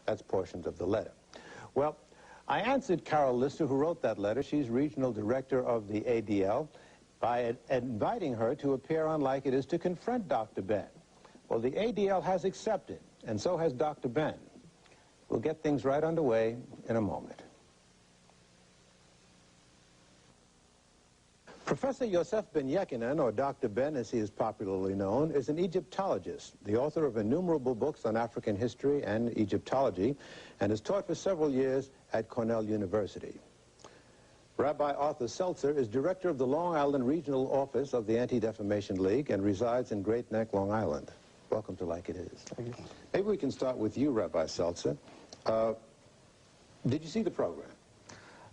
That's portions of the letter. Well, I answered Carol Lister, who wrote that letter. She's regional director of the ADL, by inviting her to appear on Like It Is to confront Dr. Ben. Well, the ADL has accepted, and so has Dr. Ben. We'll get things right underway in a moment. Professor Yosef ben Jochannan, or Dr. Ben as he is popularly known, is an Egyptologist, the author of innumerable books on African history and Egyptology, and has taught for several years at Cornell University. Rabbi Arthur Seltzer is director of the Long Island Regional Office of the Anti-Defamation League and resides in Great Neck, Long Island. Welcome to Like It Is. Thank you. Maybe we can start with you, Rabbi Seltzer. Did you see the program?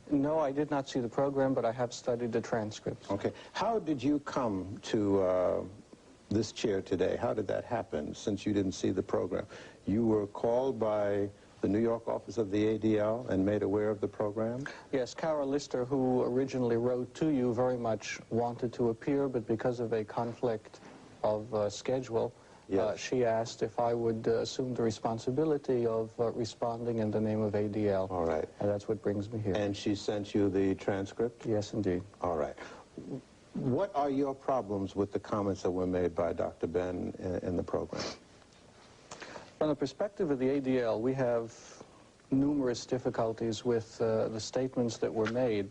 No, I did not see the program, but I have studied the transcripts. Okay. How did you come to this chair today? How did that happen, since you didn't see the program? You were called by the New York office of the ADL and made aware of the program? Yes, Carol Lister, who originally wrote to you, very much wanted to appear, but because of a conflict of schedule, yes, she asked if I would assume the responsibility of responding in the name of ADL. All right. And that's what brings me here. And she sent you the transcript? Yes, indeed. All right. What are your problems with the comments that were made by Dr. Ben in the program? From the perspective of the ADL, we have numerous difficulties with the statements that were made,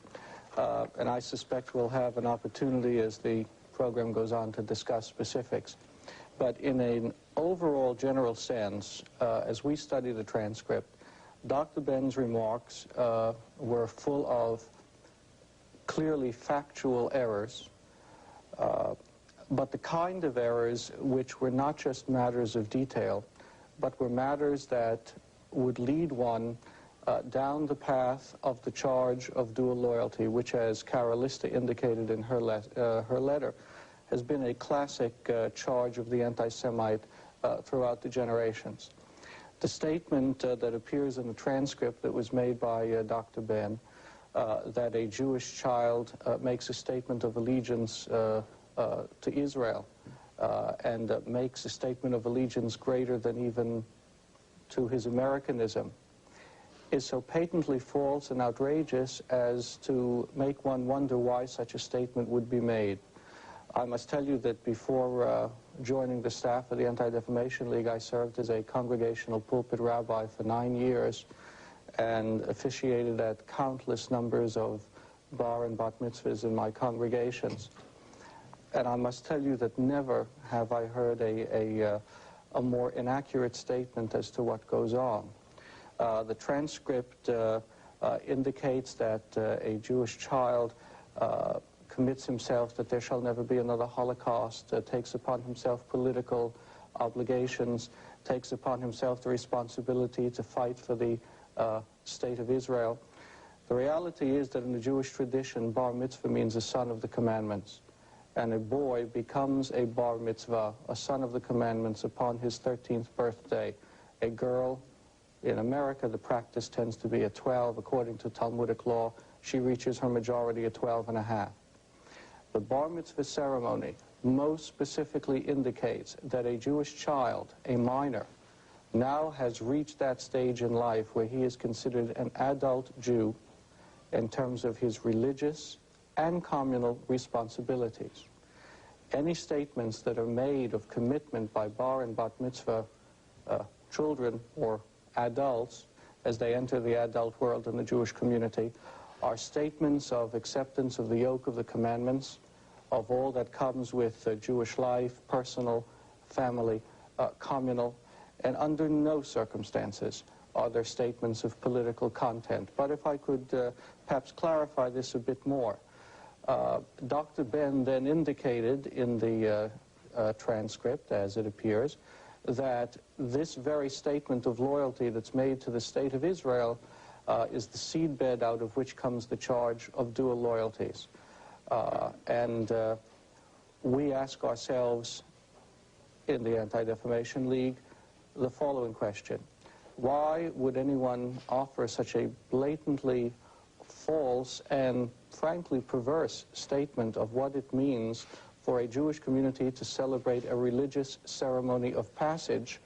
and I suspect we'll have an opportunity as the program goes on to discuss specifics. But in an overall general sense, as we study the transcript, Dr. Ben's remarks were full of clearly factual errors, but the kind of errors which were not just matters of detail, but were matters that would lead one down the path of the charge of dual loyalty, which, as Carol Lister indicated in her letter, has been a classic charge of the anti-Semite throughout the generations. The statement that appears in the transcript that was made by Dr. Ben, that a Jewish child makes a statement of allegiance to Israel, and makes a statement of allegiance greater than even to his Americanism, is so patently false and outrageous as to make one wonder why such a statement would be made. I must tell you that before joining the staff of the Anti-Defamation League, I served as a congregational pulpit rabbi for 9 years and officiated at countless numbers of bar and bat mitzvahs in my congregations. And I must tell you that never have I heard a more inaccurate statement as to what goes on. The transcript indicates that a Jewish child commits himself that there shall never be another Holocaust, takes upon himself political obligations, takes upon himself the responsibility to fight for the state of Israel. The reality is that in the Jewish tradition, bar mitzvah means a son of the commandments. And a boy becomes a bar mitzvah, a son of the commandments, upon his 13th birthday. A girl, in America, the practice tends to be at 12. According to Talmudic law, she reaches her majority at 12 and a half. The bar mitzvah ceremony most specifically indicates that a Jewish child, a minor, now has reached that stage in life where he is considered an adult Jew in terms of his religious and communal responsibilities. Any statements that are made of commitment by bar and bat mitzvah children or adults as they enter the adult world in the Jewish community are statements of acceptance of the yoke of the commandments, of all that comes with Jewish life, personal, family, communal, and under no circumstances are there statements of political content. But if I could perhaps clarify this a bit more, Dr. Ben then indicated in the transcript, as it appears, that this very statement of loyalty that's made to the state of Israel is the seedbed out of which comes the charge of dual loyalties. And we ask ourselves in the Anti-Defamation League the following question: why would anyone offer such a blatantly false and frankly perverse statement of what it means for a Jewish community to celebrate a religious ceremony of passage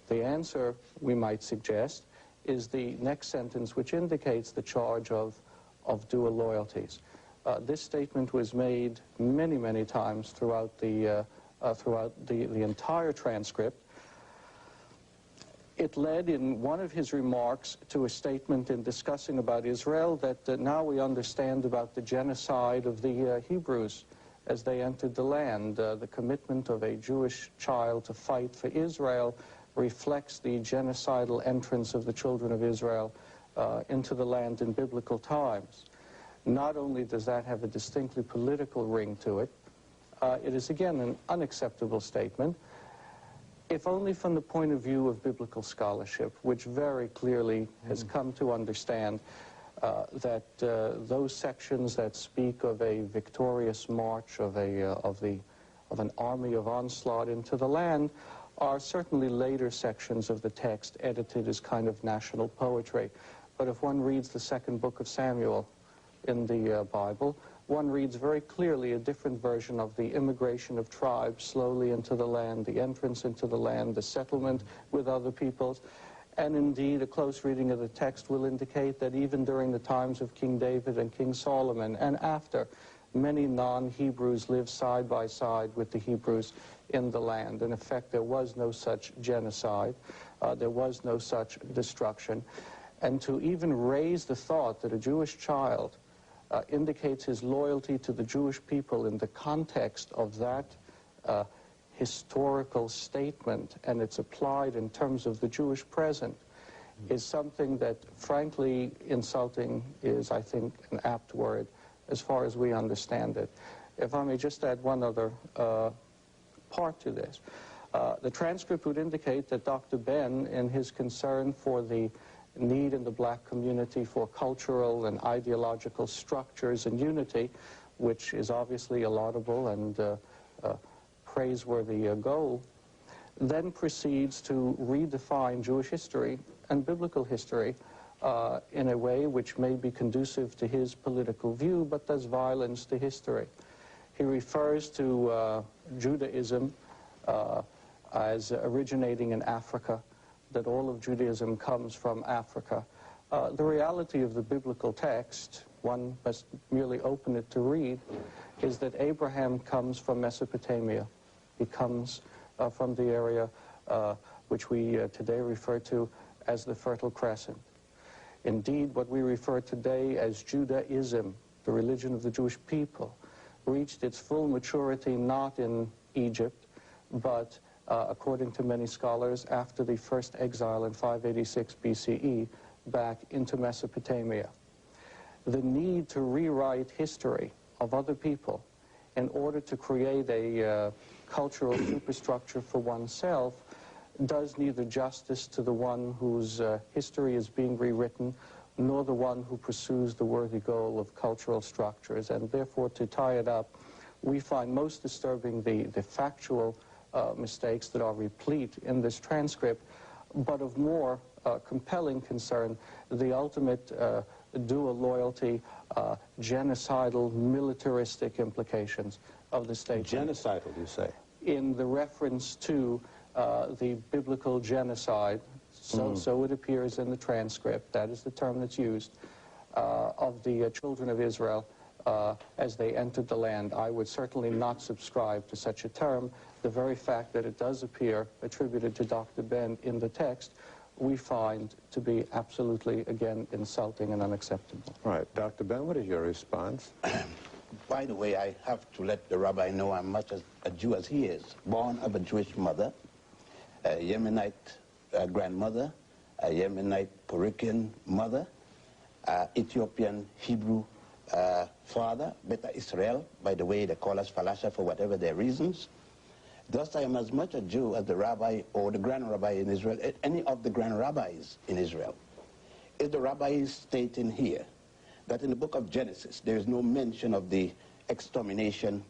The answer, we might suggest, is the next sentence, which indicates the charge of dual loyalties. This statement was made many, many times throughout the entire transcript. It led in one of his remarks to a statement in discussing about Israel that now we understand about the genocide of the Hebrews as they entered the land. The commitment of a Jewish child to fight for Israel reflects the genocidal entrance of the children of Israel into the land in biblical times. Not only does that have a distinctly political ring to it, it is again an unacceptable statement, if only from the point of view of biblical scholarship, which very clearly has come to understand that those sections that speak of a victorious march of an army of onslaught into the land are certainly later sections of the text edited as kind of national poetry. But if one reads the second book of Samuel in the Bible, one reads very clearly a different version of the immigration of tribes slowly into the land, the entrance into the land, the settlement with other peoples. And indeed, a close reading of the text will indicate that even during the times of King David and King Solomon, and after, many non-Hebrews lived side by side with the Hebrews in the land. In effect, there was no such genocide. There was no such destruction. And to even raise the thought that a Jewish child indicates his loyalty to the Jewish people in the context of that historical statement, and it's applied in terms of the Jewish present, is something that, frankly, insulting is, I think, an apt word as far as we understand it. If I may just add one other part to this. The transcript would indicate that Dr. Ben, in his concern for the need in the black community for cultural and ideological structures and unity, which is obviously a laudable and praiseworthy goal, then proceeds to redefine Jewish history and biblical history in a way which may be conducive to his political view, but does violence to history. He refers to Judaism as originating in Africa, that all of Judaism comes from Africa. The reality of the biblical text, one must merely open it to read, is that Abraham comes from Mesopotamia. He comes from the area which we today refer to as the Fertile Crescent. Indeed, what we refer today as Judaism, the religion of the Jewish people, reached its full maturity not in Egypt, but according to many scholars, after the first exile in 586 BCE, back into Mesopotamia. The need to rewrite history of other people in order to create a cultural superstructure for oneself does neither justice to the one whose history is being rewritten, nor the one who pursues the worthy goal of cultural structures. And therefore, to tie it up, we find most disturbing the factual mistakes that are replete in this transcript, but of more compelling concern, the ultimate dual loyalty, genocidal, militaristic implications of the statement. Genocidal, you say? In the reference to the biblical genocide, so it appears in the transcript, that is the term that's used, of the children of Israel as they entered the land. I would certainly not subscribe to such a term. The very fact that it does appear attributed to Dr. Ben in the text, we find to be absolutely, again, insulting and unacceptable. Right. Dr. Ben, what is your response? By the way, I have to let the rabbi know I'm much as a Jew as he is. Born of a Jewish mother, a Yemenite grandmother, a Yemenite Puerto mother, Ethiopian Hebrew father, Beta Israel, by the way, they call us Falasha for whatever their reasons. Thus, I am as much a Jew as the rabbi or the grand rabbi in Israel, any of the grand rabbis in Israel. Is the rabbi stating here that in the book of Genesis, there is no mention of the extermination,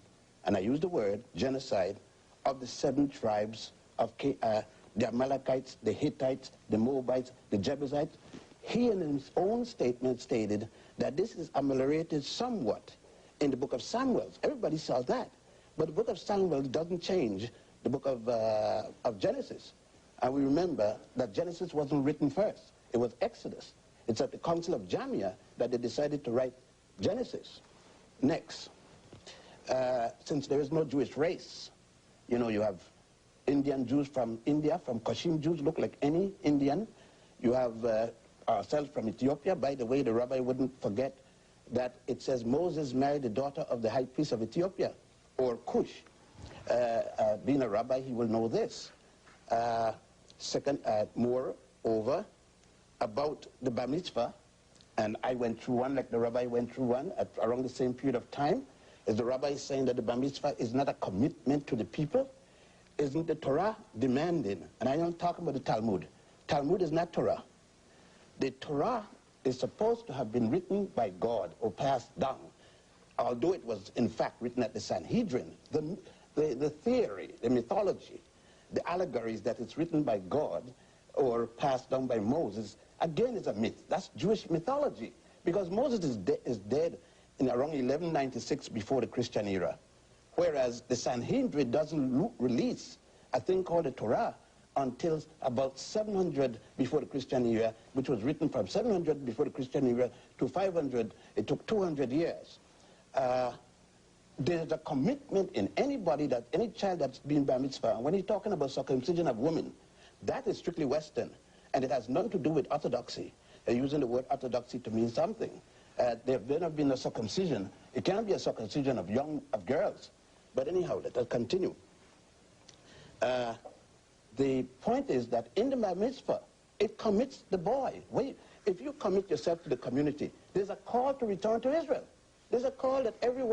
and I use the word genocide, of the 7 tribes of the Amalekites, the Hittites, the Moabites, the Jebusites? He in his own statement stated that this is ameliorated somewhat in the book of Samuel. Everybody saws that. But the book of Samuel doesn't change the book of Genesis. And we remember that Genesis wasn't written first. It was Exodus. It's at the Council of Jamia that they decided to write Genesis. Next, since there is no Jewish race, you know, you have Indian Jews from India, from Kashim Jews, look like any Indian. You have ourselves from Ethiopia. By the way, the rabbi wouldn't forget that it says Moses married the daughter of the high priest of Ethiopia, or Cush. Being a rabbi, he will know this. Second, moreover, about the bar mitzvah, and I went through one like the rabbi went through one at around the same period of time, is the rabbi saying that the bar mitzvah is not a commitment to the people? Isn't the Torah demanding? And I don't talk about the Talmud. Talmud is not Torah. The Torah is supposed to have been written by God or passed down, although it was in fact written at the Sanhedrin. The theory, the mythology, the allegories that it's written by God or passed down by Moses, again, is a myth. That's Jewish mythology, because Moses is dead in around 1196 before the Christian era, whereas the Sanhedrin doesn't release a thing called the Torah until about 700 before the Christian era, which was written from 700 before the Christian era to 500. It took 200 years. There's a commitment in anybody, that any child that's been bar mitzvah, and when you're talking about circumcision of women, that is strictly Western, and it has nothing to do with orthodoxy. They're using the word orthodoxy to mean something. There have been a circumcision. It can't be a circumcision of girls. But anyhow, let us continue. The point is that in the bar mitzvah, it commits the boy. If you commit yourself to the community, there's a call to return to Israel. There's a call that every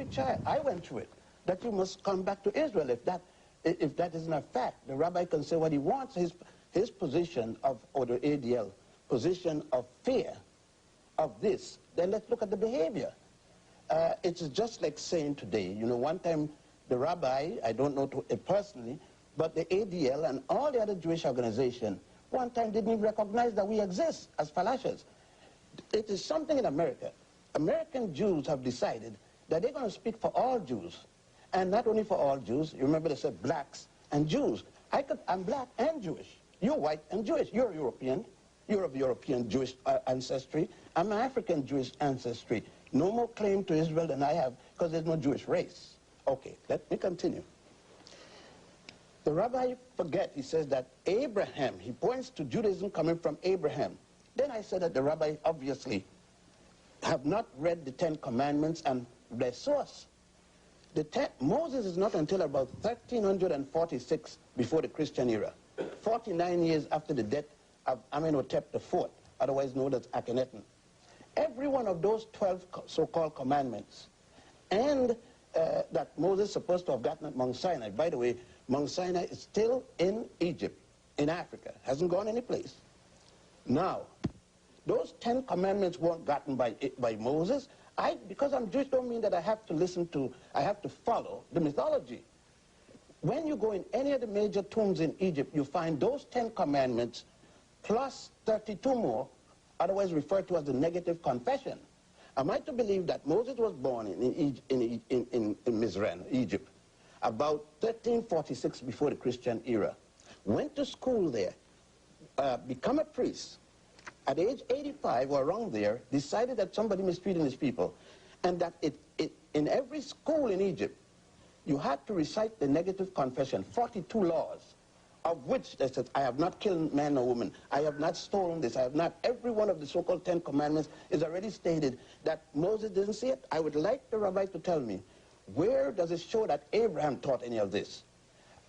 child, I went through it, that you must come back to Israel. If that isn't a fact, the rabbi can say what he wants. His position of, or the ADL, position of fear of this, then let's look at the behavior. It's just like saying today, you know, one time the rabbi, I don't know personally, but the ADL and all the other Jewish organizations, one time didn't even recognize that we exist as falashas. It is something in America. American Jews have decided that they're going to speak for all Jews. And not only for all Jews, you remember they said blacks and Jews. I'm black and Jewish. You're white and Jewish. You're European. You're of European Jewish ancestry. I'm African Jewish ancestry. No more claim to Israel than I have, because there's no Jewish race. Okay, let me continue. The rabbi forget, he says that Abraham, he points to Judaism coming from Abraham. Then I said that the rabbi obviously have not read the 10 Commandments and their source. Moses is not until about 1346 before the Christian era, 49 years after the death of Amenhotep IV, otherwise known as Akhenaten. Every one of those 12 so-called commandments, and that Moses is supposed to have gotten at Mount Sinai. By the way, Mount Sinai is still in Egypt, in Africa, hasn't gone any place. Now, those 10 commandments weren't gotten by Moses. Because I'm Jewish, don't mean that I have to follow the mythology. When you go in any of the major tombs in Egypt, you find those 10 commandments plus 32 more, otherwise referred to as the negative confession. Am I to believe that Moses was born in Mizraim, Egypt, about 1346 before the Christian era, went to school there, become a priest, at age 85 or around there, decided that somebody mistreated his people, and that in every school in Egypt, you had to recite the negative confession, 42 laws, of which they said, I have not killed man or woman, I have not stolen this, I have not, every one of the so-called 10 commandments is already stated. That Moses didn't see it. I would like the rabbi to tell me, where does it show that Abraham taught any of this?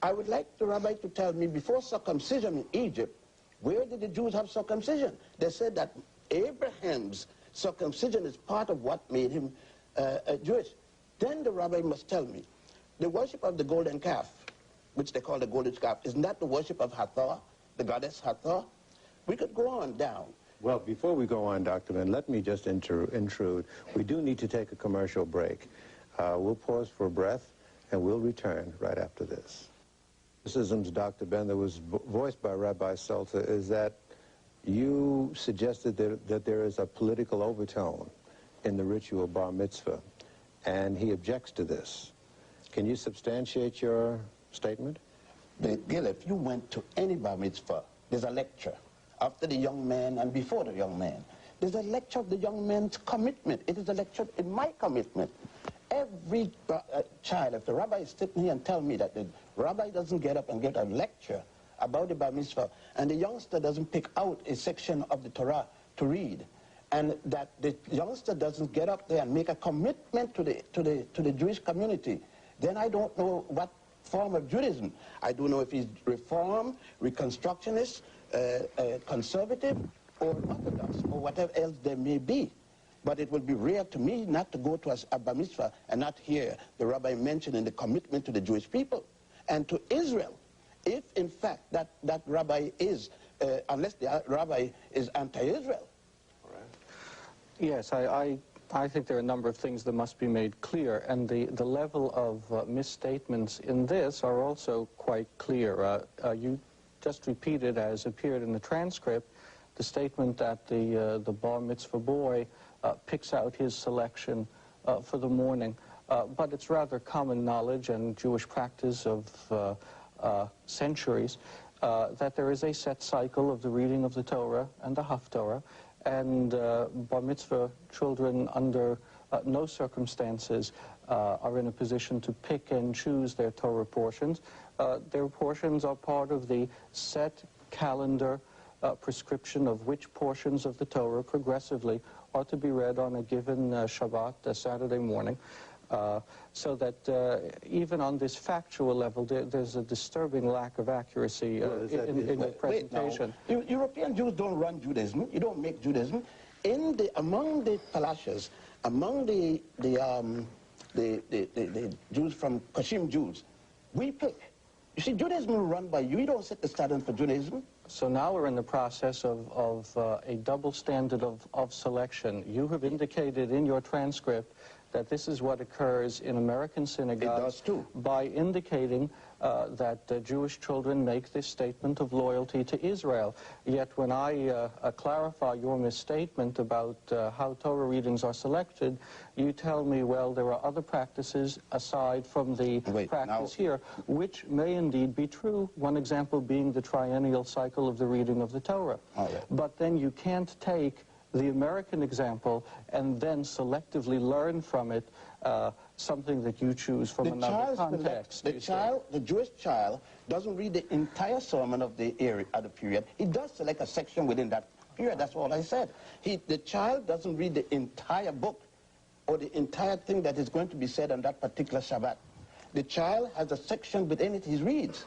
I would like the rabbi to tell me, before circumcision in Egypt, where did the Jews have circumcision? They said that Abraham's circumcision is part of what made him Jewish. Then the rabbi must tell me, the worship of the golden calf, which they call the golden calf, isn't that the worship of Hathor, the goddess Hathor? We could go on down. Well, before we go on, Dr. Ben, let me just intrude. We do need to take a commercial break. We'll pause for a breath, and we'll return right after this. Criticisms, Dr. Ben, that was voiced by Rabbi Seltzer, is that you suggested that there is a political overtone in the ritual bar mitzvah, and he objects to this. Can you substantiate your statement? Gil, if you went to any bar mitzvah, there's a lecture after the young man and before the young man. There's a lecture of the young man's commitment. It is a lecture in my commitment. Every child, if the rabbi is sitting here and tell me that the rabbi doesn't get up and give a lecture about the bar mitzvah, and the youngster doesn't pick out a section of the Torah to read, and that the youngster doesn't get up there and make a commitment to the Jewish community, then I don't know what form of Judaism. I don't know if he's Reform, Reconstructionist, conservative, or Orthodox, or whatever else there may be. But it would be rare to me not to go to a bar mitzvah and not hear the rabbi mentioning the commitment to the Jewish people and to Israel. If, in fact, that rabbi is, unless the rabbi is anti-Israel. Yes, I think there are a number of things that must be made clear, and the level of misstatements in this are also quite clear. You just repeated, as appeared in the transcript, the statement that the bar mitzvah boy picks out his selection for the morning. But it's rather common knowledge and Jewish practice of centuries that there is a set cycle of the reading of the Torah and the Haftorah, and bar mitzvah children under no circumstances are in a position to pick and choose their Torah portions. Their portions are part of the set calendar prescription of which portions of the Torah progressively are to be read on a given Shabbat, a Saturday morning. So that even on this factual level, there's a disturbing lack of accuracy in the presentation. Wait, now, European Jews don't run Judaism. You don't make Judaism. Among the Palashas, among the Jews from Kashim Jews, we pick. You see, Judaism is run by you. You don't set the standard for Judaism. So now we're in the process of a double standard of selection. You have indicated in your transcript that this is what occurs in American synagogues. It does too. By indicating that Jewish children make this statement of loyalty to Israel. Yet when I clarify your misstatement about how Torah readings are selected, you tell me, well, there are other practices aside from the practice here, which may indeed be true. One example being the triennial cycle of the reading of the Torah. But then you can't take the American example and then selectively learn from it something that you choose from another context. The Jewish child doesn't read the entire sermon of the period. He does select a section within that period. That's all I said. The child doesn't read the entire book or the entire thing that is going to be said on that particular Shabbat. The child has a section within it he reads.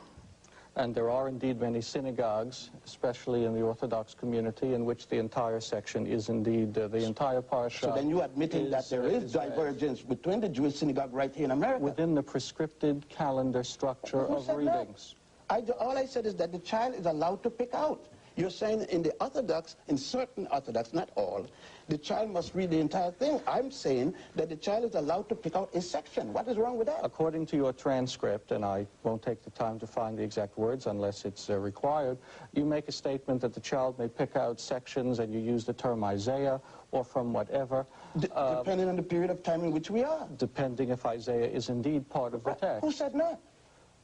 And there are indeed many synagogues, especially in the Orthodox community, in which the entire section is indeed the entire parsha. So then you're admitting that there is divergence between the Jewish synagogue right here in America? Within the prescripted calendar structure of readings. All I said is that the child is allowed to pick out. You're saying in the Orthodox, in certain Orthodox, not all, the child must read the entire thing. I'm saying that the child is allowed to pick out a section. What is wrong with that? According to your transcript, and I won't take the time to find the exact words unless it's required, you make a statement that the child may pick out sections and you use the term Isaiah or from whatever. Depending on the period of time in which we are. Depending if Isaiah is indeed part of the text. Who said not?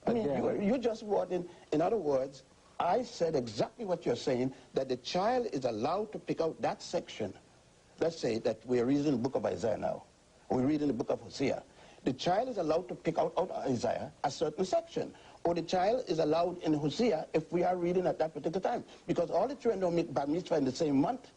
I mean, you just brought in other words, I said exactly what you're saying, that the child is allowed to pick out that section. Let's say that we're reading the book of Isaiah now, or we're reading the book of Hosea. The child is allowed to pick out of Isaiah a certain section, or the child is allowed in Hosea if we are reading at that particular time, because all the children don't make bar mitzvah in the same month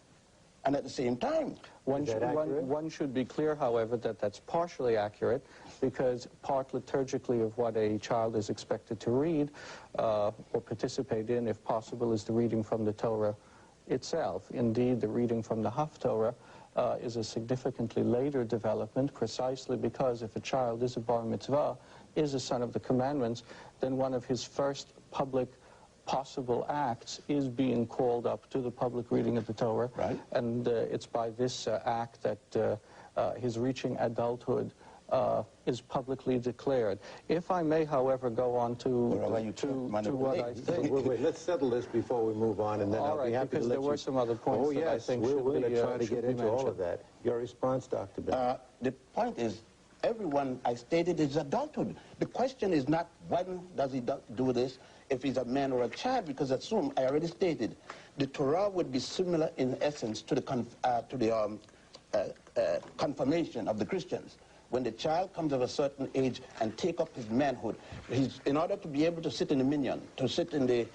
and at the same time. One should be clear, however, that that's partially accurate, because part liturgically of what a child is expected to read or participate in, if possible, is the reading from the Torah itself. Indeed, the reading from the Haftorah is a significantly later development, precisely because if a child is a bar mitzvah, is a son of the commandments, then one of his first public possible acts is being called up to the public reading of the Torah. Right. And it's by this act that his reaching adulthood is publicly declared. If I may, however, go on to what I think. Wait, let's settle this before we move on, and then I'll be happy to let you... because there were some other points that I think should be we're going to try to get into all mentioned. of that. Your response, Dr. Ben? The point is, everyone, I stated, is adulthood. The question is not when does he do this. if he's a man or a child, because assume, I already stated, the Torah would be similar in essence to the confirmation of the Christians. When the child comes of a certain age and take up his manhood, in order to be able to sit in the minyan, to sit in the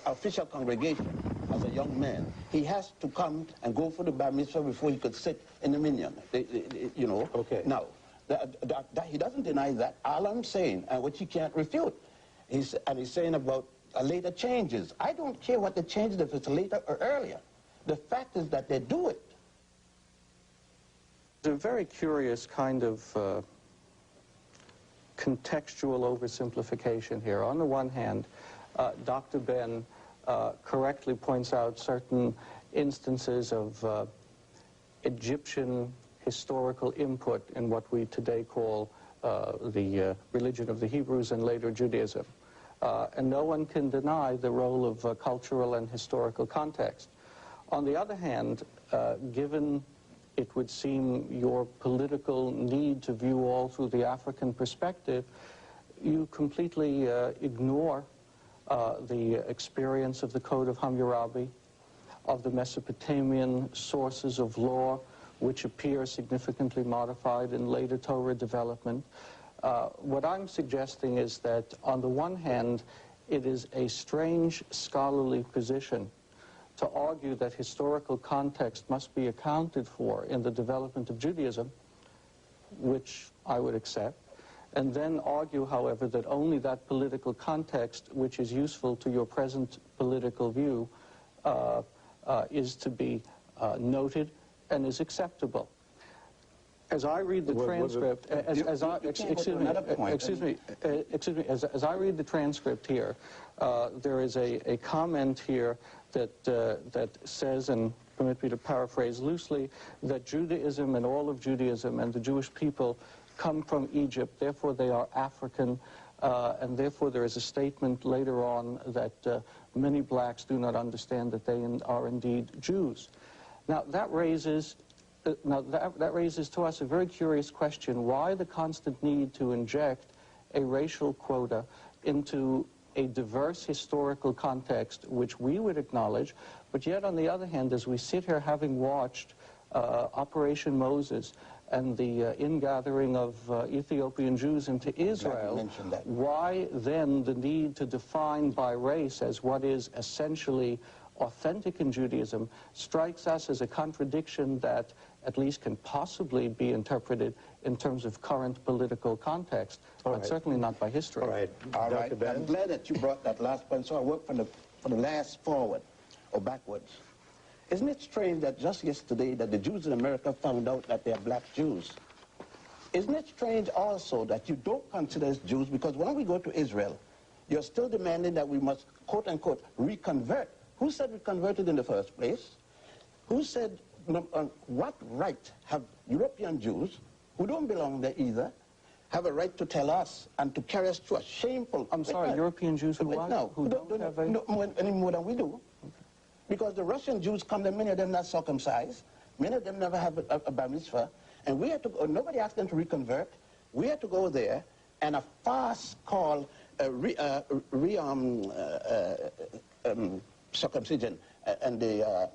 official congregation as a young man, he has to come and go for the bar mitzvah before he could sit in the minyan. You know. Okay. Now, he doesn't deny that. All I'm saying, and which he can't refute, he's saying about later changes. I don't care what the changes, if it's later or earlier. The fact is that they do it. There's a very curious kind of contextual oversimplification here. On the one hand, Dr. Ben correctly points out certain instances of Egyptian historical input in what we today call the religion of the Hebrews and later Judaism. And no one can deny the role of cultural and historical context. On the other hand, given it would seem your political need to view all through the African perspective, you completely ignore the experience of the Code of Hammurabi, of the Mesopotamian sources of law, which appear significantly modified in later Torah development. What I'm suggesting is that, on the one hand, it is a strange scholarly position to argue that historical context must be accounted for in the development of Judaism, which I would accept, and then argue, however, that only that political context which is useful to your present political view is to be noted and is acceptable. As I read the transcript, as I read the transcript here, there is a comment here that says, and permit me to paraphrase loosely, that Judaism and all of Judaism and the Jewish people come from Egypt, therefore they are African, and therefore there is a statement later on that many blacks do not understand that they are indeed Jews. Now that raises to us a very curious question: why the constant need to inject a racial quota into a diverse historical context, which we would acknowledge, but yet on the other hand, as we sit here having watched Operation Moses and the ingathering of Ethiopian Jews into Israel, why then the need to define by race as what is essentially authentic in Judaism strikes us as a contradiction that at least can possibly be interpreted in terms of current political context, but certainly not by history. All right. I'm glad that you brought that last point, so I work from the last forward or backwards. Isn't it strange that just yesterday that the Jews in America found out that they are black Jews? Isn't it strange also that you don't consider us Jews, because when we go to Israel, you're still demanding that we must, quote unquote, reconvert. Who said we converted in the first place? Who said, what right have European Jews, who don't belong there either, have a right to tell us and to carry us to a shameful... I'm sorry, European Jews who what? No, who don't have a... No, any more than we do. Because the Russian Jews come there, many of them not circumcised, many of them never have a bar mitzvah, and we had to go, nobody asked them to reconvert. We had to go there, and a farce called circumcision, and the,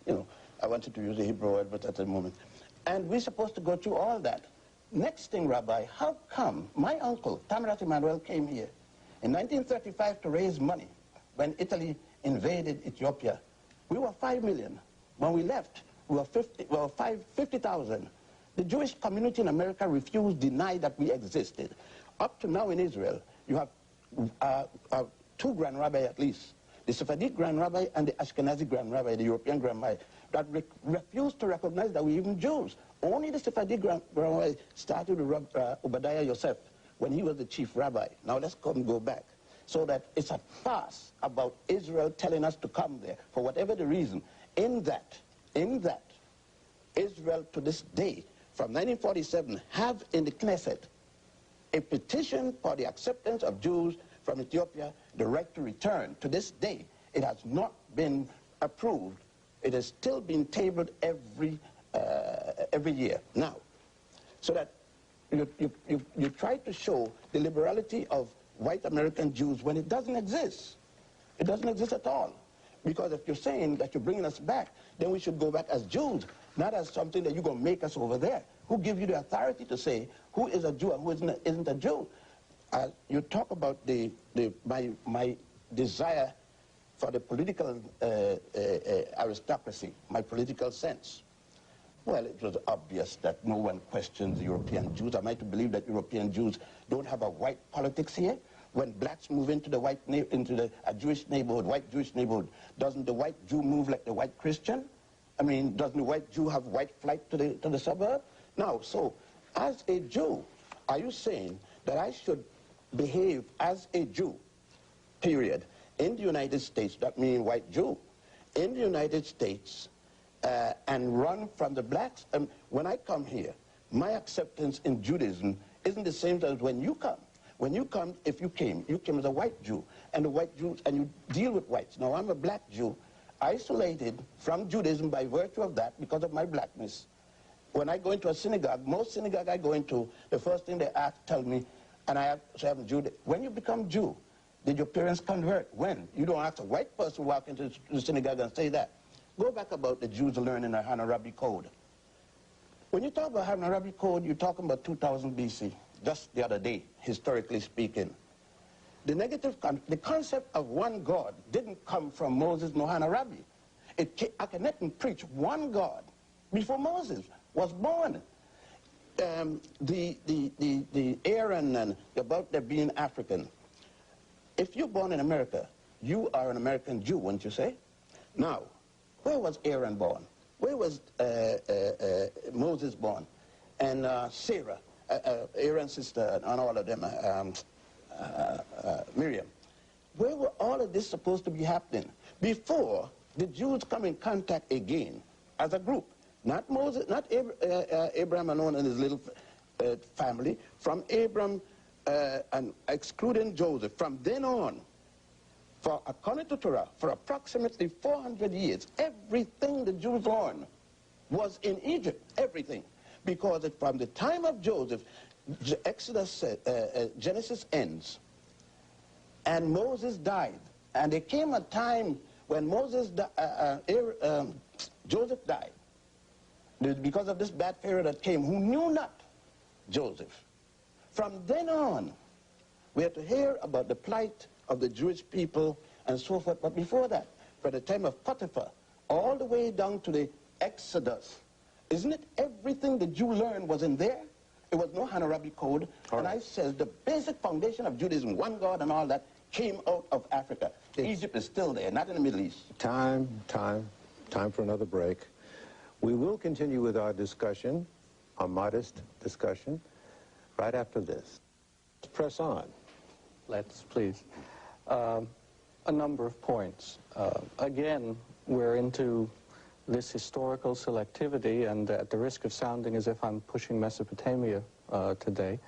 you know, I wanted to use the Hebrew word, but at the moment. And we're supposed to go through all that. Next thing, Rabbi, how come my uncle, Tamarat Emanuel, came here in 1935 to raise money when Italy invaded Ethiopia? We were 5 million. When we left, we were 50,000. The Jewish community in America refused, denied that we existed. Up to now in Israel, you have 2 Grand Rabbi at least. The Sephardic Grand Rabbi and the Ashkenazi Grand Rabbi, the European Grand Rabbi, that refused to recognize that we're even Jews. Only the Sephardic Grand Rabbi started with Obadiah Yosef when he was the chief rabbi. Now let's go back. So that it's a farce about Israel telling us to come there for whatever the reason. In that, Israel to this day, from 1947, have in the Knesset a petition for the acceptance of Jews from Ethiopia, the right to return. To this day, it has not been approved. It is still being tabled every year. Now, so that you try to show the liberality of white American Jews when it doesn't exist. It doesn't exist at all. Because if you're saying that you're bringing us back, then we should go back as Jews, not as something that you're going to make us over there. Who gives you the authority to say who is a Jew and who isn't a Jew? You talk about my desire for the political aristocracy, my political sense. Well, it was obvious that no one questions European Jews. Am I to believe that European Jews don't have a white politics here? When blacks move into a Jewish neighborhood, white Jewish neighborhood, doesn't the white Jew move like the white Christian? I mean, doesn't the white Jew have white flight to the suburb? Now, so as a Jew, are you saying that I should behave as a Jew, period, in the United States, that means white Jew, in the United States, and run from the blacks? When I come here, my acceptance in Judaism isn't the same as when you come. When you come, if you came as a white Jew, and the white Jews, and you deal with whites. Now, I'm a black Jew, isolated from Judaism by virtue of that, because of my blackness. When I go into a synagogue, most synagogue I go into, the first thing they tell me, and I say I'm Jew, when you become Jew, did your parents convert? When? You don't ask a white person walk into the synagogue and say that. Go back about the Jews learning the Hammurabi Code. When you talk about Hammurabi Code, you're talking about 2000 BC, just the other day, historically speaking. The concept of one God didn't come from Moses nor Hammurabi. Akhenaten preached one God before Moses was born. The Aaron and about their being African. If you're born in America, you are an American Jew, wouldn't you say? Now, where was Aaron born? Where was Moses born? And Sarah, Aaron's sister, and all of them, Miriam. Where were all of this supposed to be happening before the Jews come in contact again as a group? Not Moses, not Abraham alone and his little family. From Abraham and excluding Joseph, from then on, according to Torah, for approximately 400 years, everything the Jews learned was in Egypt, everything. Because from the time of Joseph, Exodus, Genesis ends, and Moses died. And there came a time when Joseph died, because of this bad Pharaoh that came, who knew not Joseph. From then on, we had to hear about the plight of the Jewish people and so forth. But before that, from the time of Potiphar, all the way down to the Exodus, isn't it everything the Jew learned was in there? It was no Hammurabi Code. And I said the basic foundation of Judaism, one God and all that, came out of Africa. Egypt is still there, not in the Middle East. Time for another break. We will continue with our discussion, a modest discussion, right after this. Let's press on. Let's, please. A number of points. Again, we're into this historical selectivity, and at the risk of sounding as if I'm pushing Mesopotamia today,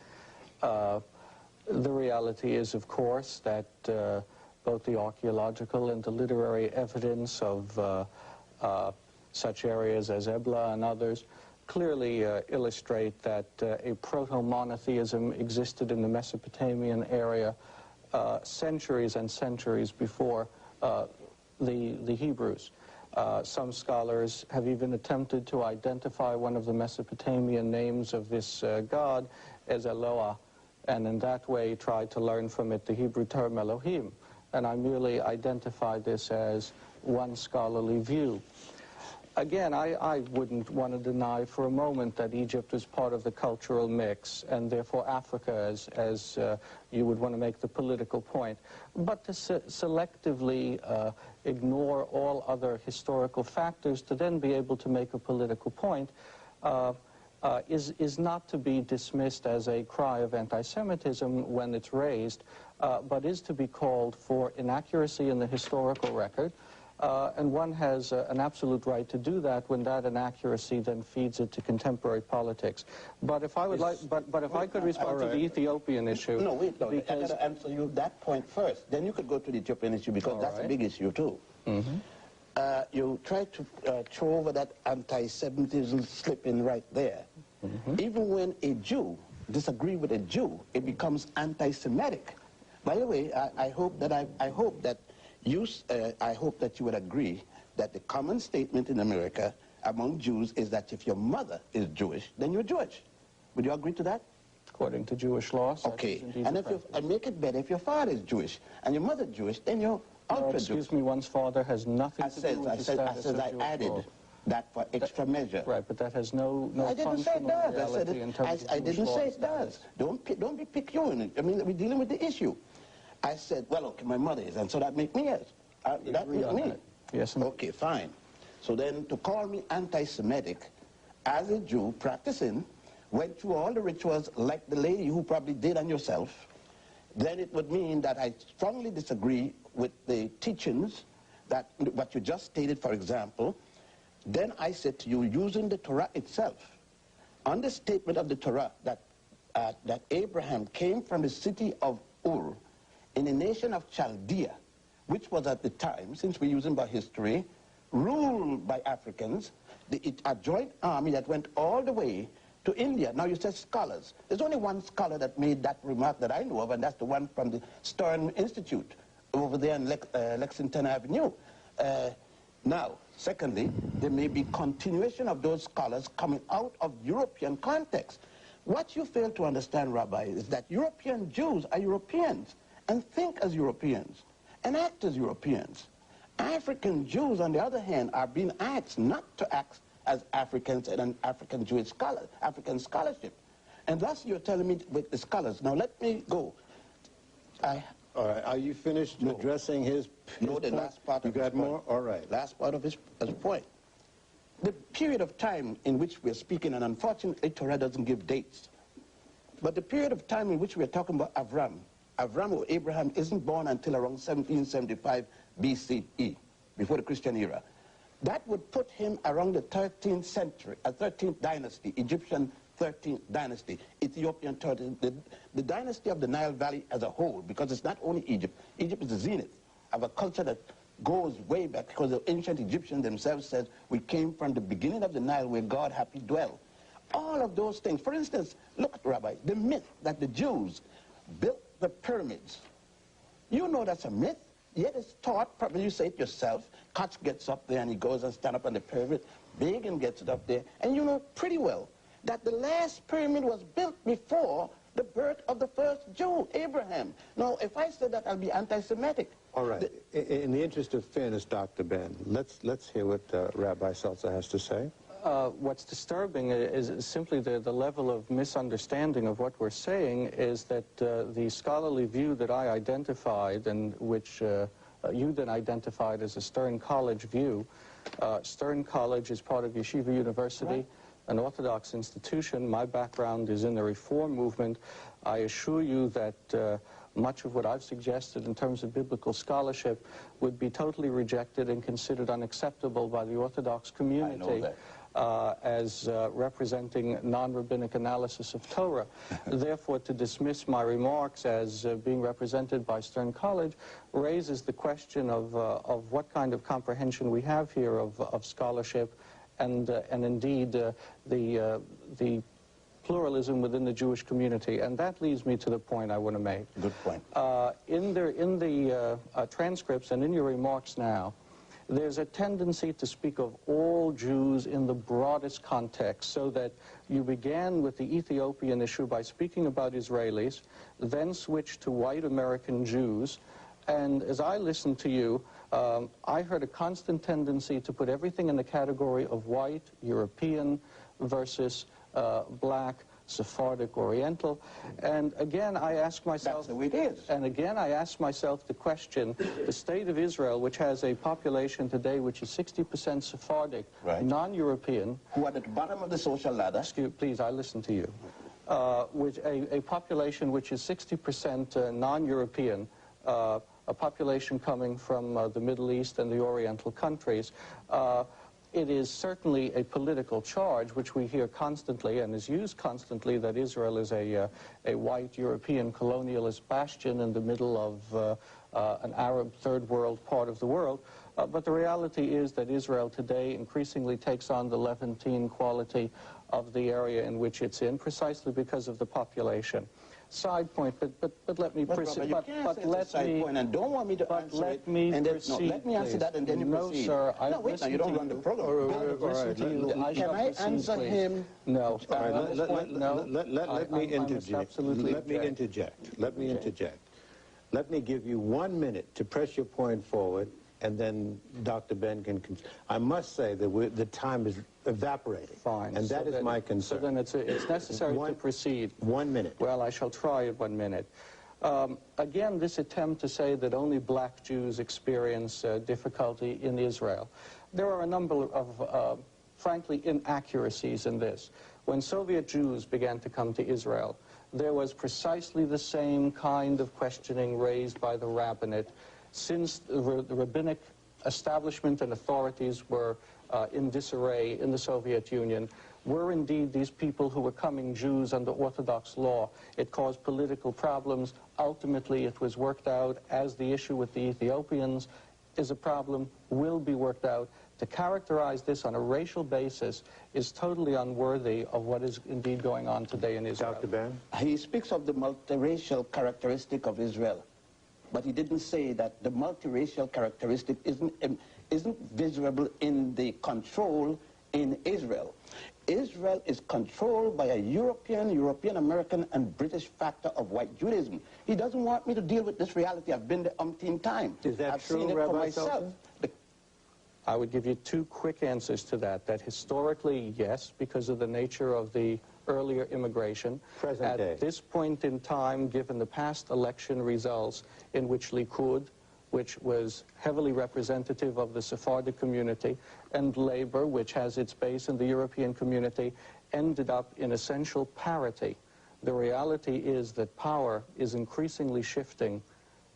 the reality is, of course, that both the archaeological and the literary evidence of such areas as Ebla and others clearly illustrate that a proto-monotheism existed in the Mesopotamian area centuries and centuries before the Hebrews. Some scholars have even attempted to identify one of the Mesopotamian names of this god as Eloah, and in that way tried to learn from it the Hebrew term Elohim. And I merely identified this as one scholarly view. Again, I wouldn't want to deny for a moment that Egypt was part of the cultural mix, and therefore Africa, as you would want to make the political point. But to selectively ignore all other historical factors to then be able to make a political point is not to be dismissed as a cry of anti-Semitism when it's raised, but is to be called for inaccuracy in the historical record. And one has an absolute right to do that when that inaccuracy then feeds it to contemporary politics. But if I would but if I could respond to the Ethiopian issue. No, wait, no, I got to answer you that point first. Then you could go to the Ethiopian issue, because that's a big issue too. Mm-hmm. You try to throw over that anti-Semitism slip in right there. Mm-hmm. Even when a Jew disagrees with a Jew, it becomes anti-Semitic. By the way, I hope that you would agree that the common statement in America among Jews is that if your mother is Jewish, then you're Jewish. Would you agree to that? According to Jewish law, okay. And make it better, if your father is Jewish and your mother Jewish, then you're ultra-Jewish. Excuse me, one's father has nothing to do with the status of Jewish I added law. That for extra measure. Right, but that has no I didn't say it does. I didn't say it does. Don't be picayune. I mean, we're dealing with the issue. I said, well, okay, my mother is, and so that makes me yes. That makes me. That. Yes. Okay, fine. So then to call me anti-Semitic as a Jew practicing, went through all the rituals like the lady who probably did on yourself, then it would mean that I strongly disagree with the teachings that what you just stated, for example. Then I said to you, using the Torah itself, on the statement of the Torah that Abraham came from the city of Ur in the nation of Chaldea, which was at the time, since we're using by history, ruled by Africans, a joint army that went all the way to India. Now you said scholars. There's only one scholar that made that remark that I know of, and that's the one from the Stern Institute over there in Lexington Avenue. Now, secondly, there may be continuation of those scholars coming out of European context. What you fail to understand, Rabbi, is that European Jews are Europeans and think as Europeans and act as Europeans. African Jews, on the other hand, are being asked not to act as Africans and an African Jewish scholar, African scholarship. And thus you're telling me with the scholars. Now let me go. All right, are you finished addressing his No, the point? last part of you his got more? point. All right. Last part of his point. The period of time in which we're speaking, and unfortunately Torah doesn't give dates, but the period of time in which we're talking about Avram or Abraham isn't born until around 1775 BCE, before the Christian era. That would put him around the 13th century, 13th dynasty, Egyptian 13th dynasty, Ethiopian 13th, the dynasty of the Nile Valley as a whole, because it's not only Egypt. Egypt is the zenith of a culture that goes way back, because the ancient Egyptians themselves said, we came from the beginning of the Nile where God happy dwell. All of those things. For instance, look at Rabbi, the myth that the Jews built the pyramids. You know that's a myth, yet it's taught, probably you say it yourself. Koch gets up there and he goes and stands up on the pyramid. Begin gets it up there, and you know pretty well that the last pyramid was built before the birth of the first Jew, Abraham. Now, if I said that, I'll be anti-Semitic. All right. In the interest of fairness, Dr. Ben, let's hear what Rabbi Seltzer has to say. What's disturbing is simply the level of misunderstanding of what we're saying is that the scholarly view that I identified and which you then identified as a Stern College view. Stern College is part of Yeshiva University, right, an Orthodox institution. My background is in the Reform movement. I assure you that much of what I've suggested in terms of biblical scholarship would be totally rejected and considered unacceptable by the Orthodox community. I know that. As representing non-rabbinic analysis of Torah. Therefore, to dismiss my remarks as being represented by Stern College raises the question of what kind of comprehension we have here of scholarship and indeed the pluralism within the Jewish community. And that leads me to the point I want to make. Good point. In the transcripts and in your remarks now, there's a tendency to speak of all Jews in the broadest context, so that you began with the Ethiopian issue by speaking about Israelis, then switched to white American Jews, and as I listened to you, I heard a constant tendency to put everything in the category of white, European versus black, Sephardic, Oriental. And again, I ask myself... That's the way it is. And again, I ask myself the question, the state of Israel, which has a population today which is 60% Sephardic, right, non-European... Who are at the bottom of the social ladder. Excuse, please, I listen to you. Which a population which is 60% non-European, a population coming from the Middle East and the Oriental countries, it is certainly a political charge, which we hear constantly and is used constantly, that Israel is a white European colonialist bastion in the middle of an Arab third world part of the world. But the reality is that Israel today increasingly takes on the Levantine quality of the area in which it's in, precisely because of the population. side point, but let me proceed. But let me point and don't want me to answer let it. Me and proceed, then, no, let me answer that and then you proceed. No, sir. No, wait, now you don't run the program. Can I answer him? No. Let me interject. Let me interject. Let me give you 1 minute to press your point forward, and then Dr. Ben can... I must say that the time is evaporating. Fine. And that is my concern. So then it's necessary to proceed. 1 minute. Well, I shall try it 1 minute. Again, this attempt to say that only black Jews experience difficulty in Israel. There are a number of, frankly, inaccuracies in this. When Soviet Jews began to come to Israel, there was precisely the same kind of questioning raised by the rabbinate. Since the rabbinic establishment and authorities were in disarray in the Soviet Union, were indeed these people who were coming Jews under Orthodox law. It caused political problems. Ultimately, it was worked out as the issue with the Ethiopians is a problem, will be worked out. To characterize this on a racial basis is totally unworthy of what is indeed going on today in Israel. Dr. Ben? He speaks of the multiracial characteristic of Israel, but he didn't say that the multiracial characteristic isn't visible in the control in Israel. Israel is controlled by a European American, and British factor of white Judaism. He doesn't want me to deal with this reality. I've been there umpteen times. Is that I've true, seen it Rabbi for myself. I would give you two quick answers to that. That historically, yes, because of the nature of the earlier immigration. Present day. At this point in time, given the past election results in which Likud, which was heavily representative of the Sephardic community, and Labour, which has its base in the European community, ended up in essential parity. The reality is that power is increasingly shifting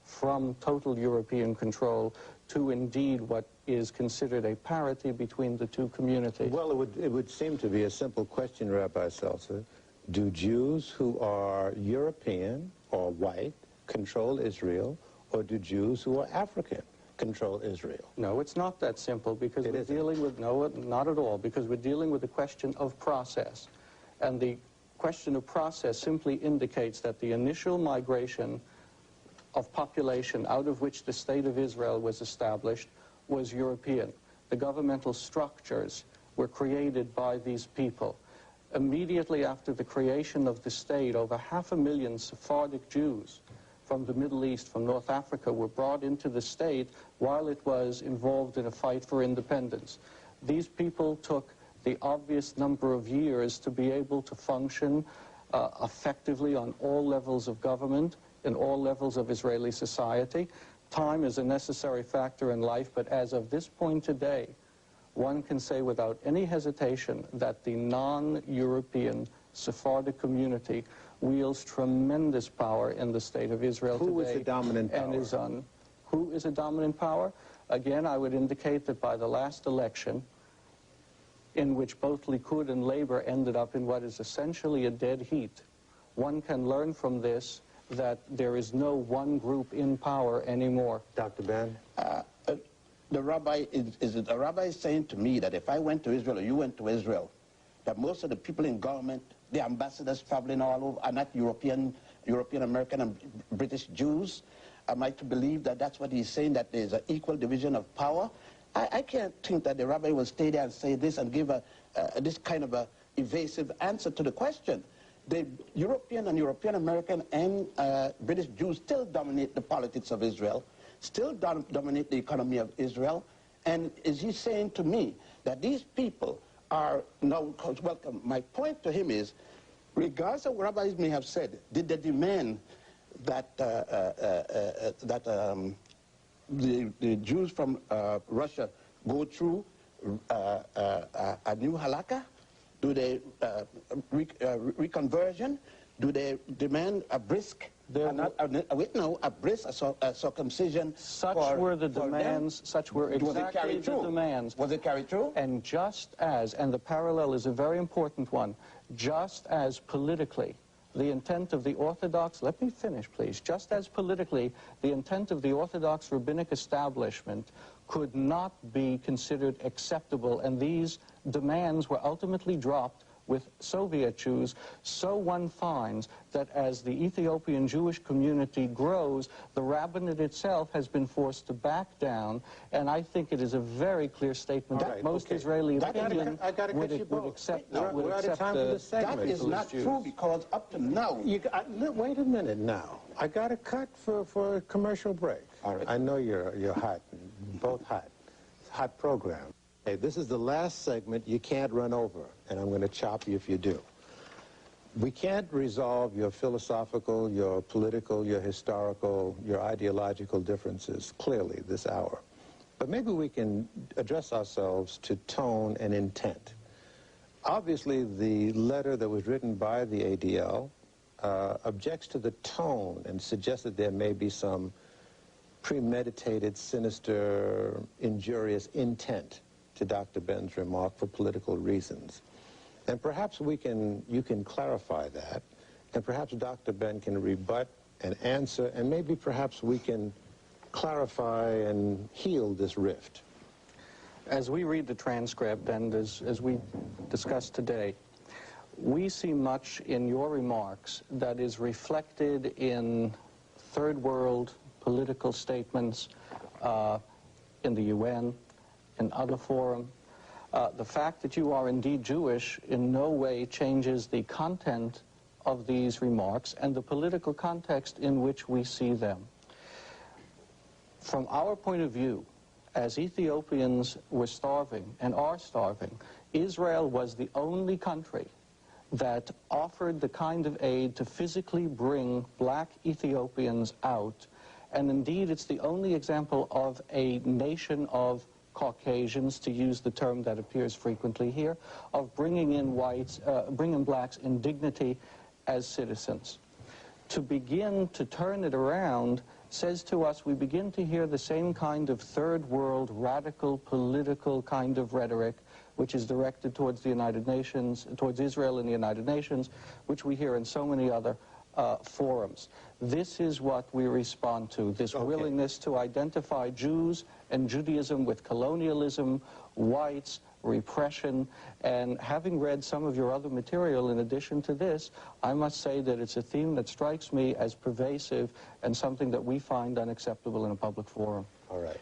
from total European control to indeed what is considered a parity between the two communities. Well, it would seem to be a simple question, Rabbi Seltzer. Do Jews who are European or white control Israel, or do Jews who are African control Israel? No, it's not that simple, because we're dealing with, no, not at all, because we're dealing with the question of process. And the question of process simply indicates that the initial migration of population out of which the state of Israel was established was European. The governmental structures were created by these people. Immediately after the creation of the state, over 500,000 Sephardic Jews from the Middle East, from North Africa, were brought into the state while it was involved in a fight for independence. These people took the obvious number of years to be able to function effectively on all levels of government, in all levels of Israeli society. Time is a necessary factor in life, but as of this point today, one can say without any hesitation that the non-European Sephardic community wields tremendous power in the state of Israel today. Who is the dominant power? And is on. Who is a dominant power? Again, I would indicate that by the last election, in which both Likud and Labour ended up in what is essentially a dead heat, one can learn from this that there is no one group in power anymore. Dr. Ben? The rabbi is saying to me that if I went to Israel or you went to Israel, that most of the people in government, the ambassadors traveling all over, are not European American and British Jews. Am I to believe that that's what he's saying, that there's an equal division of power? I can't think that the rabbi will stay there and say this and give this kind of a evasive answer to the question. The European and European American and British Jews still dominate the politics of Israel, still dominate the economy of Israel. And is he saying to me that these people are now welcome? My point to him is, regardless of what rabbis may have said, did they demand that the Jews from Russia go through a new halakha? Do they reconversion? Do they demand a brisk, a circumcision? Such were the demands. Such were exactly the demands. Was it carried through? And just as, and the parallel is a very important one, just as politically the intent of the Orthodox, let me finish please, just as politically the intent of the Orthodox rabbinic establishment could not be considered acceptable, and these demands were ultimately dropped with Soviet Jews, so one finds that as the Ethiopian Jewish community grows, the rabbinate itself has been forced to back down, and I think it is a very clear statement that most Israeli opinion would accept That is not true, because up to now... Wait a minute now. I got to cut for a commercial break. I know you're hot, both hot. It's a hot program. Hey, this is the last segment you can't run over, and I'm going to chop you if you do. We can't resolve your philosophical, your political, your historical, your ideological differences clearly this hour. But maybe we can address ourselves to tone and intent. Obviously, the letter that was written by the ADL objects to the tone and suggests that there may be some premeditated, sinister, injurious intent to Dr. Ben's remark for political reasons. And perhaps you can clarify that, and perhaps Dr. Ben can rebut and answer, and maybe perhaps we can clarify and heal this rift. As we read the transcript, and as we discussed today, we see much in your remarks that is reflected in third world political statements in the UN, in other forums. The fact that you are indeed Jewish in no way changes the content of these remarks and the political context in which we see them. From our point of view, as Ethiopians were starving and are starving, Israel was the only country that offered the kind of aid to physically bring black Ethiopians out. And indeed, it's the only example of a nation of Caucasians, to use the term that appears frequently here, of bringing in whites, bringing blacks in dignity as citizens. To begin to turn it around says to us, we begin to hear the same kind of third world, radical, political kind of rhetoric, which is directed towards the United Nations, towards Israel and the United Nations, which we hear in so many other forums. This is what we respond to, this willingness to identify Jews and Judaism with colonialism, whites, repression, and having read some of your other material in addition to this, I must say that it's a theme that strikes me as pervasive and something that we find unacceptable in a public forum. All right.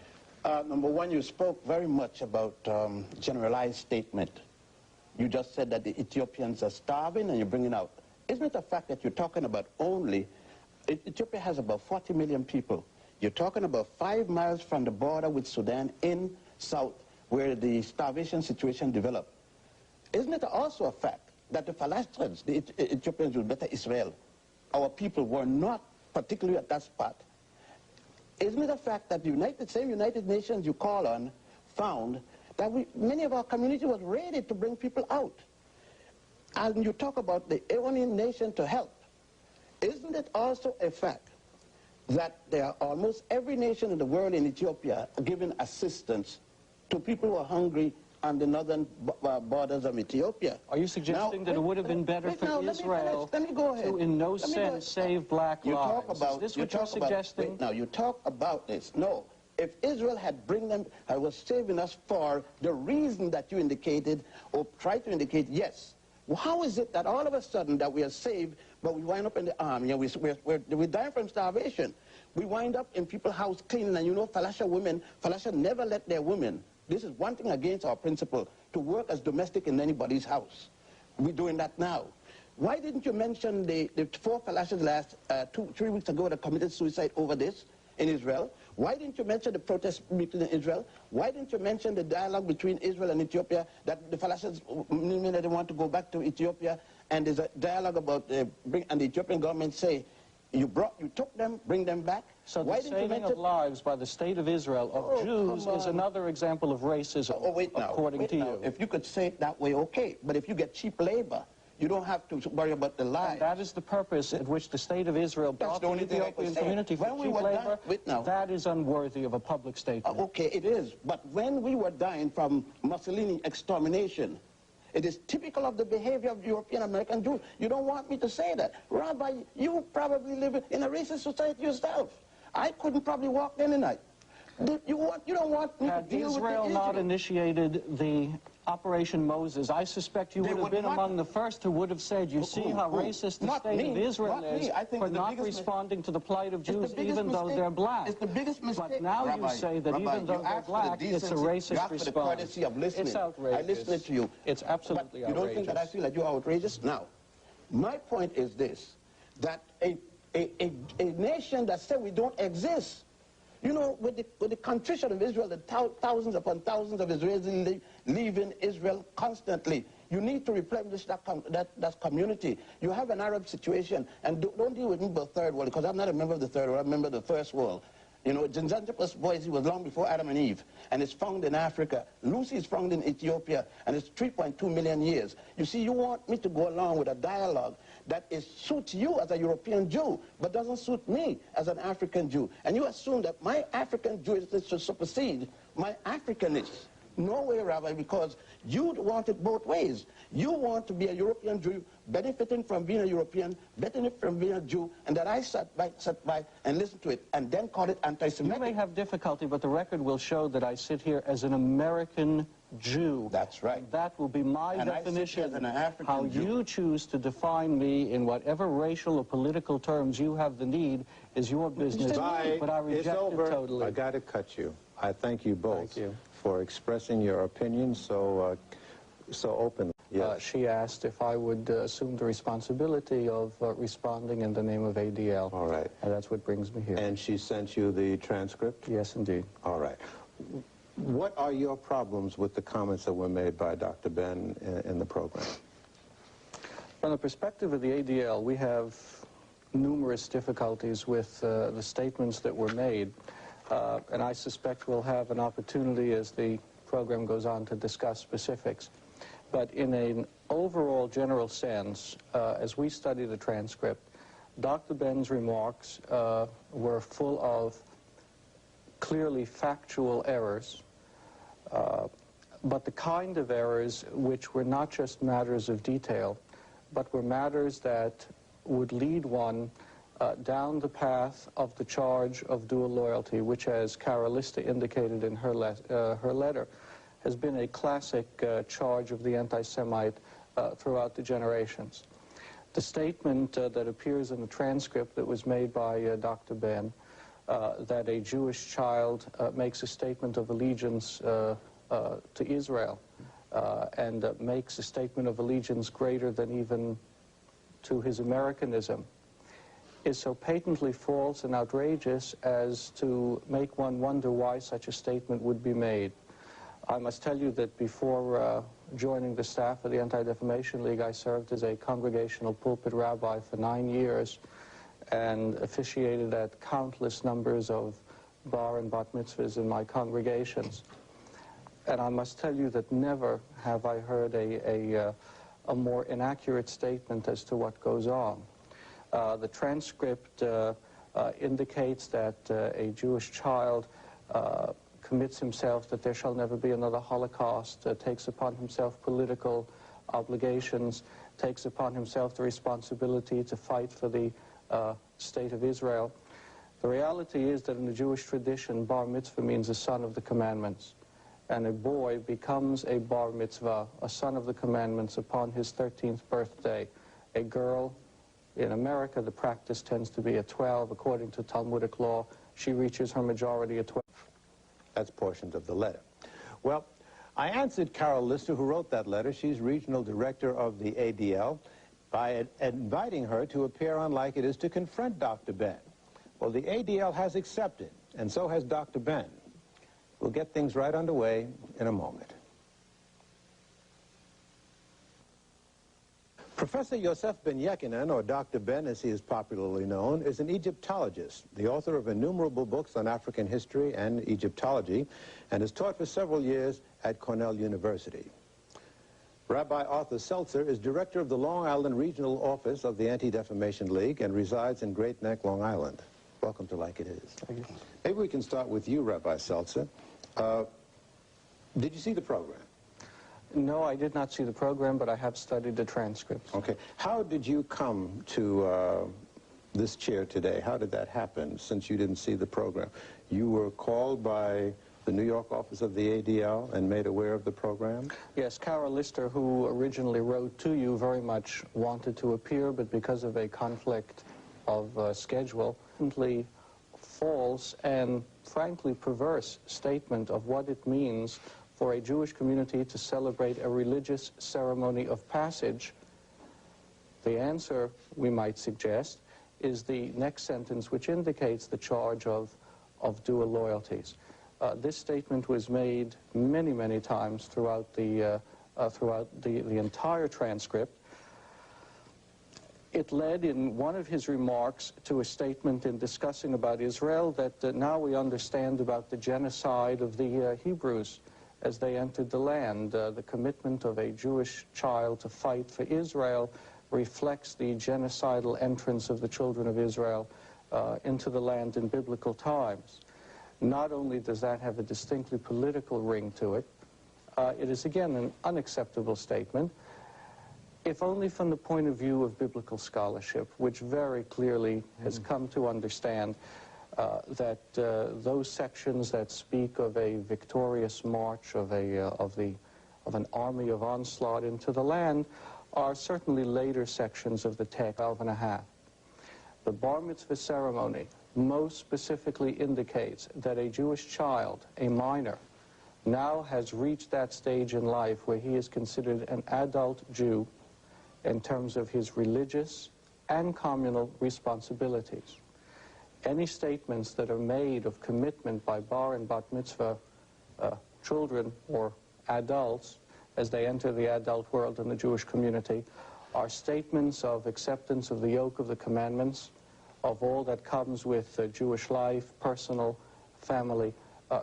Number one, you spoke very much about generalized statement. You just said that the Ethiopians are starving and you're bringing out. Isn't it a fact that you're talking about only, Ethiopia has about 40 million people. You're talking about 5 miles from the border with Sudan in south, where the starvation situation developed. Isn't it also a fact that the Palestinians, the Ethiopians with better Israel, our people were not particularly at that spot? Isn't it a fact that the same United Nations you call on found that many of our community was ready to bring people out? And you talk about the only nation to help. Isn't it also a fact that there are almost every nation in the world in Ethiopia giving assistance to people who are hungry on the northern borders of Ethiopia? Are you suggesting that it would have been better for Israel to, in no sense, save black lives? Is this what you're suggesting? Now, you talk about this. No. If Israel had was saving us for the reason that you indicated, or tried to indicate, yes. Well, how is it that all of a sudden that we are saved, but we wind up in the army, and we die from starvation? We wind up in people's house cleaning, and you know, Falasha never let their women. This is one thing against our principle, to work as domestic in anybody's house. We're doing that now. Why didn't you mention the 4 Falashas last 3 weeks ago that committed suicide over this in Israel? Why didn't you mention the protest between Israel? Why didn't you mention the dialogue between Israel and Ethiopia, that the Falashas they want to go back to Ethiopia, and there's a dialogue about, and the Ethiopian government say, you took them, bring them back? So the saving of lives by the state of Israel of Jews is another example of racism, according to you. If you could say it that way, okay. But if you get cheap labor, you don't have to worry about the lives. And that is the purpose at which the state of Israel brought the Ethiopian community for cheap labor. That is unworthy of a public statement. Okay, it is. But when we were dying from Mussolini extermination, it is typical of the behavior of European American Jews. You don't want me to say that. Rabbi, you probably live in a racist society yourself. I couldn't probably walk any night. You don't want me to deal with the issue. Had Israel not initiated the Operation Moses. I suspect you would have been among the first who would have said, you see how racist the state of Israel is for not responding to the plight of Jews even though they're black. It's the biggest mistake. But now you say that even though they're black, it's a racist response. It's outrageous. I listened to you. It's absolutely outrageous. You don't think that I feel that you're outrageous? Now, my point is this, that a nation that said we don't exist, you know, with the contrition of Israel, the thousands upon thousands of Israelis leaving Israel constantly, you need to replenish that community. You have an Arab situation, and don't deal with me about the third world, because I'm not a member of the third world, I'm a member of the first world. You know, Zanzibar's Boise was long before Adam and Eve, and it's found in Africa. Lucy is found in Ethiopia, and it's 3.2 million years. You see, you want me to go along with a dialogue that suits you as a European Jew, but doesn't suit me as an African Jew. And you assume that my African Jewishness should supersede my Africanness. No way, Rabbi, because you want it both ways. You want to be a European Jew, benefiting from being a European, benefiting from being a Jew, and that I sat by and listened to it, and then call it anti-Semitic. You may have difficulty, but the record will show that I sit here as an American Jew. That's right. And that will be my definition. As an African How Jew. you choose to define me in whatever racial or political terms you have the need is your business. Bye. But I reject it's over. it totally. I got to cut you. I thank you both Thank you. for expressing your opinions so openly. Yes. She asked if I would assume the responsibility of responding in the name of ADL. All right. And that's what brings me here. And she sent you the transcript? Yes, indeed. All right. What are your problems with the comments that were made by Dr. Ben in the program? From the perspective of the ADL, we have numerous difficulties with the statements that were made. And I suspect we'll have an opportunity as the program goes on to discuss specifics. But in an overall general sense, as we study the transcript, Dr. Ben's remarks were full of clearly factual errors, but the kind of errors which were not just matters of detail, but were matters that would lead one down the path of the charge of dual loyalty, which, as Carolista indicated in her letter, has been a classic charge of the anti-Semite throughout the generations. The statement that appears in the transcript that was made by Dr. Ben, that a Jewish child makes a statement of allegiance to Israel and makes a statement of allegiance greater than even to his Americanism, is so patently false and outrageous as to make one wonder why such a statement would be made. I must tell you that before joining the staff of the Anti-Defamation League, I served as a congregational pulpit rabbi for 9 years and officiated at countless numbers of bar and bat mitzvahs in my congregations. And I must tell you that never have I heard a more inaccurate statement as to what goes on. The transcript indicates that a Jewish child commits himself that there shall never be another Holocaust, takes upon himself political obligations, takes upon himself the responsibility to fight for the state of Israel. The reality is that in the Jewish tradition, bar mitzvah means a son of the commandments. And a boy becomes a bar mitzvah, a son of the commandments, upon his 13th birthday. A girl, in America, the practice tends to be at 12. According to Talmudic law, she reaches her majority at 12. That's portions of the letter. Well, I answered Carol Lister, who wrote that letter. She's regional director of the ADL, by inviting her to appear on Like It Is to confront Dr. Ben. Well, the ADL has accepted, and so has Dr. Ben. We'll get things right underway in a moment. Professor Yosef ben Yochannan, or Dr. Ben as he is popularly known, is an Egyptologist, the author of innumerable books on African history and Egyptology, and has taught for several years at Cornell University. Rabbi Arthur Seltzer is director of the Long Island Regional Office of the Anti-Defamation League and resides in Great Neck, Long Island. Welcome to Like It Is. Thank you. Maybe we can start with you, Rabbi Seltzer. Did you see the program? No, I did not see the program, but I have studied the transcripts. Okay. How did you come to this chair today? How did that happen, since you didn't see the program? You were called by the New York office of the ADL and made aware of the program? Yes, Carol Lister, who originally wrote to you, very much wanted to appear, but because of a conflict of schedule, simply false and frankly perverse statement of what it means for a Jewish community to celebrate a religious ceremony of passage. The answer, we might suggest, is the next sentence, which indicates the charge of dual loyalties. This statement was made many, many times throughout the entire transcript. It led in one of his remarks to a statement in discussing about Israel that now we understand about the genocide of the Hebrews as they entered the land. The commitment of a Jewish child to fight for Israel reflects the genocidal entrance of the children of Israel into the land in biblical times. Not only does that have a distinctly political ring to it, it is again an unacceptable statement, if only from the point of view of biblical scholarship, which very clearly has come to understand that those sections that speak of a victorious march of an army of onslaught into the land are certainly later sections of the text, 12 and a half. The bar mitzvah ceremony most specifically indicates that a Jewish child, a minor, now has reached that stage in life where he is considered an adult Jew in terms of his religious and communal responsibilities. Any statements that are made of commitment by bar and bat mitzvah children or adults as they enter the adult world in the Jewish community are statements of acceptance of the yoke of the commandments, of all that comes with Jewish life, personal, family,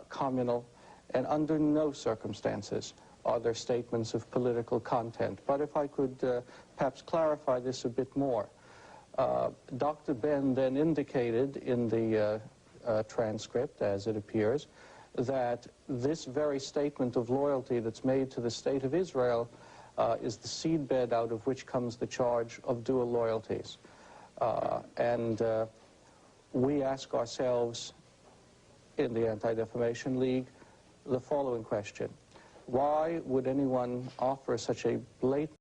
communal, and under no circumstances are there statements of political content. But if I could perhaps clarify this a bit more, Dr. Ben then indicated in the transcript, as it appears, that this very statement of loyalty that's made to the state of Israel is the seedbed out of which comes the charge of dual loyalties. We ask ourselves in the Anti-Defamation League the following question: why would anyone offer such a blatant